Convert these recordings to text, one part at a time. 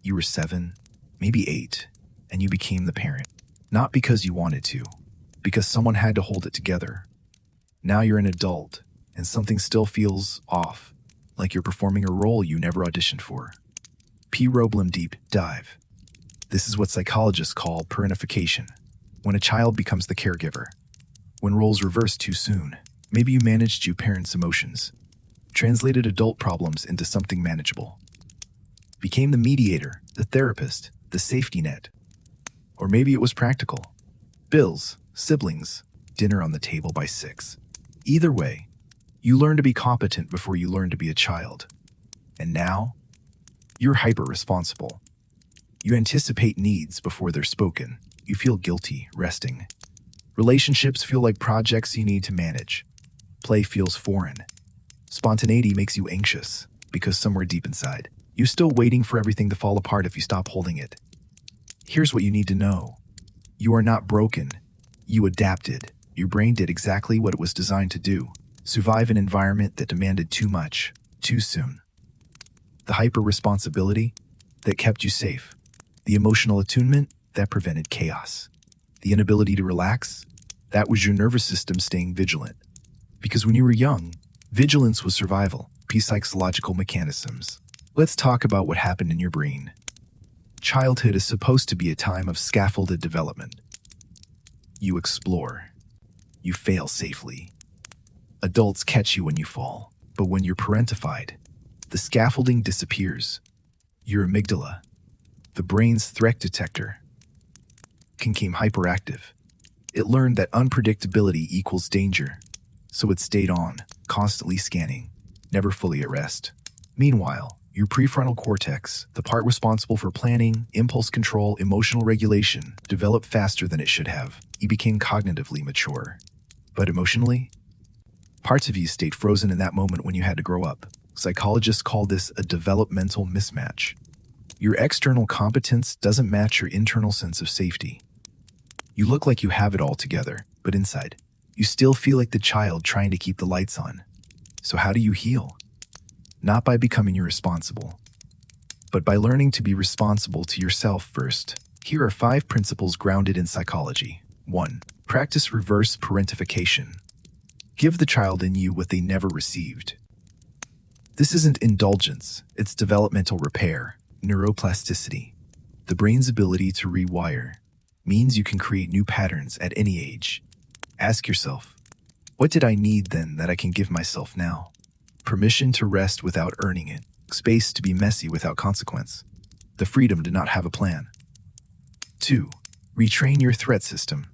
You were 7, maybe 8, and you became the parent. Not because you wanted to, because someone had to hold it together. Now you're an adult, and something still feels off, like you're performing a role you never auditioned for. P. Roblem Deep Dive. This is what psychologists call parentification, when a child becomes the caregiver. When roles reverse too soon, maybe you managed your parents' emotions, translated adult problems into something manageable, became the mediator, the therapist, the safety net. Or maybe it was practical. Bills, siblings, dinner on the table by 6. Either way, you learn to be competent before you learn to be a child. And now, you're hyper-responsible. You anticipate needs before they're spoken. You feel guilty resting. Relationships feel like projects you need to manage. Play feels foreign. Spontaneity makes you anxious, because somewhere deep inside, you're still waiting for everything to fall apart if you stop holding it. Here's what you need to know. You are not broken. You adapted. Your brain did exactly what it was designed to do. Survive an environment that demanded too much, too soon. The hyper-responsibility that kept you safe. The emotional attunement that prevented chaos. The inability to relax, that was your nervous system staying vigilant. Because when you were young, vigilance was survival, psychological mechanisms. Let's talk about what happened in your brain. Childhood is supposed to be a time of scaffolded development. You explore. You fail safely. Adults catch you when you fall, but when you're parentified, the scaffolding disappears. Your amygdala, the brain's threat detector, became hyperactive. It learned that unpredictability equals danger, so it stayed on, constantly scanning, never fully at rest. Meanwhile, your prefrontal cortex, the part responsible for planning, impulse control, emotional regulation, developed faster than it should have. You became cognitively mature. But emotionally, parts of you stayed frozen in that moment when you had to grow up. Psychologists call this a developmental mismatch. Your external competence doesn't match your internal sense of safety. You look like you have it all together, but inside, you still feel like the child trying to keep the lights on. So how do you heal? Not by becoming irresponsible, but by learning to be responsible to yourself first. Here are 5 principles grounded in psychology. 1. Practice reverse parentification. Give the child in you what they never received. This isn't indulgence, it's developmental repair, neuroplasticity. The brain's ability to rewire means you can create new patterns at any age. Ask yourself, what did I need then that I can give myself now? Permission to rest without earning it. Space to be messy without consequence. The freedom to not have a plan. 2. Retrain your threat system.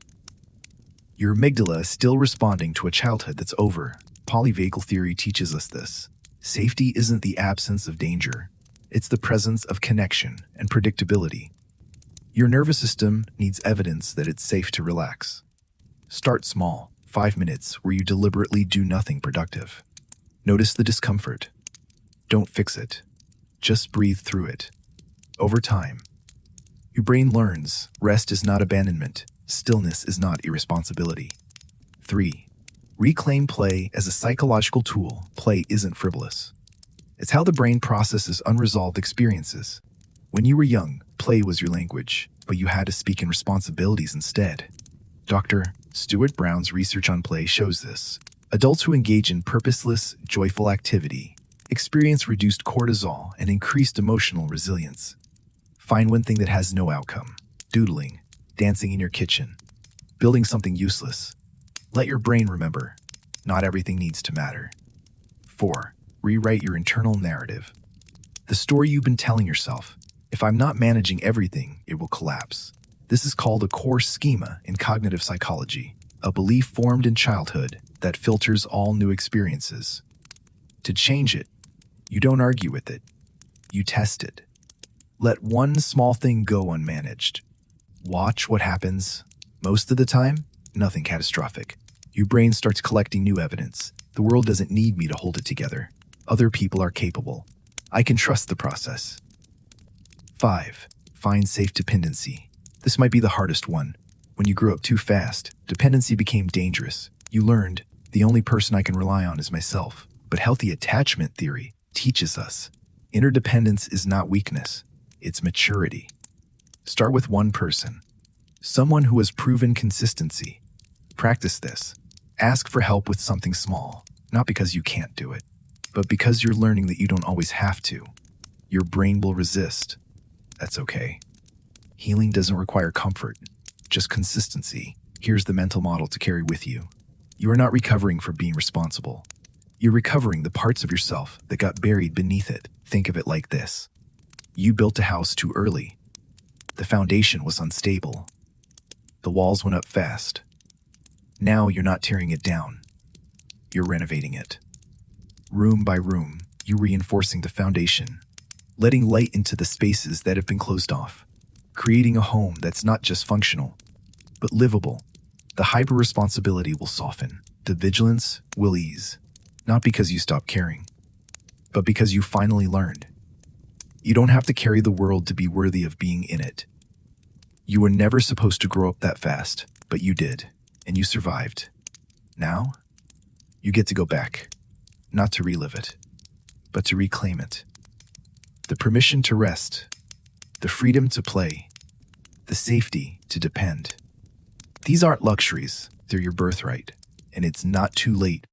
Your amygdala is still responding to a childhood that's over. Polyvagal theory teaches us this. Safety isn't the absence of danger. It's the presence of connection and predictability. Your nervous system needs evidence that it's safe to relax. Start small, 5 minutes where you deliberately do nothing productive. Notice the discomfort. Don't fix it. Just breathe through it. Over time, your brain learns rest is not abandonment, stillness is not irresponsibility. 3. Reclaim play as a psychological tool. Play isn't frivolous. It's how the brain processes unresolved experiences. When you were young, play was your language, but you had to speak in responsibilities instead. Dr. Stuart Brown's research on play shows this. Adults who engage in purposeless, joyful activity experience reduced cortisol and increased emotional resilience. Find one thing that has no outcome. Doodling, dancing in your kitchen, building something useless. Let your brain remember, not everything needs to matter. 4. Rewrite your internal narrative. The story you've been telling yourself, if I'm not managing everything, it will collapse. This is called a core schema in cognitive psychology, a belief formed in childhood that filters all new experiences. To change it, you don't argue with it. You test it. Let one small thing go unmanaged. Watch what happens. Most of the time, nothing catastrophic. Your brain starts collecting new evidence. The world doesn't need me to hold it together. Other people are capable. I can trust the process. 5. Find safe dependency. This might be the hardest one. When you grew up too fast, dependency became dangerous. You learned, the only person I can rely on is myself. But healthy attachment theory teaches us, interdependence is not weakness. it's maturity. Start with one person, someone who has proven consistency. Practice this. Ask for help with something small, not because you can't do it, but because you're learning that you don't always have to. Your brain will resist. That's okay. Healing doesn't require comfort, just consistency. Here's the mental model to carry with you. You are not recovering for being responsible. You're recovering the parts of yourself that got buried beneath it. Think of it like this. You built a house too early. The foundation was unstable. The walls went up fast. Now you're not tearing it down. You're renovating it. Room by room, you're reinforcing the foundation, letting light into the spaces that have been closed off, creating a home that's not just functional, but livable. The hyper-responsibility will soften. The vigilance will ease. Not because you stopped caring, but because you finally learned. You don't have to carry the world to be worthy of being in it. You were never supposed to grow up that fast, but you did, and you survived. Now, you get to go back, not to relive it, but to reclaim it. The permission to rest, the freedom to play, the safety to depend. These aren't luxuries, they're your birthright, and it's not too late